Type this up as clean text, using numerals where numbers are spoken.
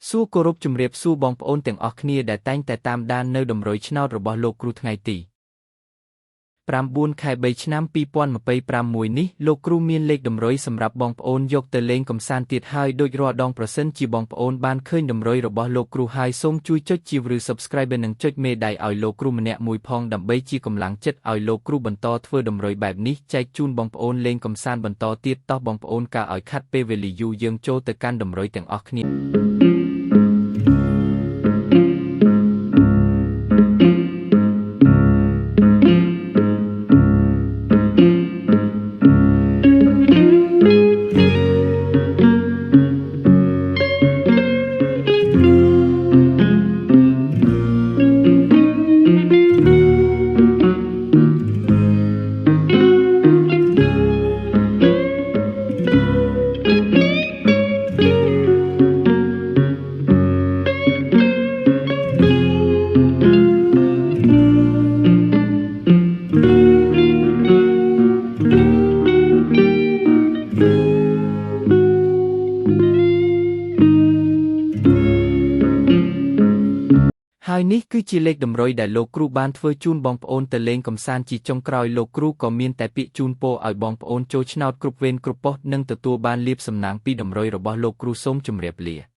សួរគោរពជំរាបសួរបងប្អូនទាំងអស់គ្នាដែលតែងតែតាមដាននៅតម្រុយឆ្នោតរបស់លោកគ្រូថ្ងៃទី9 ខែ 3 ឆ្នាំ 2025 នេះលោកគ្រូមានលេខតម្រុយសម្រាប់បងប្អូនយកទៅលេងកម្សាន្តទៀតហើយដូចរាល់ដងប្រសិនជាបងប្អូនបានឃើញតម្រុយរបស់លោកគ្រូហើយសូមជួយចុចជាវឬ Subscribe និងចុចមេដៃឲ្យលោកគ្រូម្នាក់មួយផងដើម្បីជាកម្លាំងចិត្តឲ្យលោកគ្រូបន្តធ្វើតម្រុយបែបនេះចែកជូនបងប្អូនលេងកម្សាន្តបន្តទៀតតោះបងប្អូនការឲ្យខាត់ពេលវេលាយូរយើងចូលទៅកាន់តម្រុយទាំងអស់គ្នាហើយនេះគឺជាលេខតម្រុយដែលលោកគ្រូបានធ្វើជូនបងប្អូនទៅលេងកម្សាន្តជាចុងក្រោយលោកគ្រូក៏មានតែពាក្យជូនពរឲ្យបងប្អូនចូលឆ្នោតគ្រប់វេនគ្រប់ប៉ុស្តិ៍និងទទួលបានលាភសំណាងពីតម្រុយរបស់លោកគ្រូសូមជម្រាបលា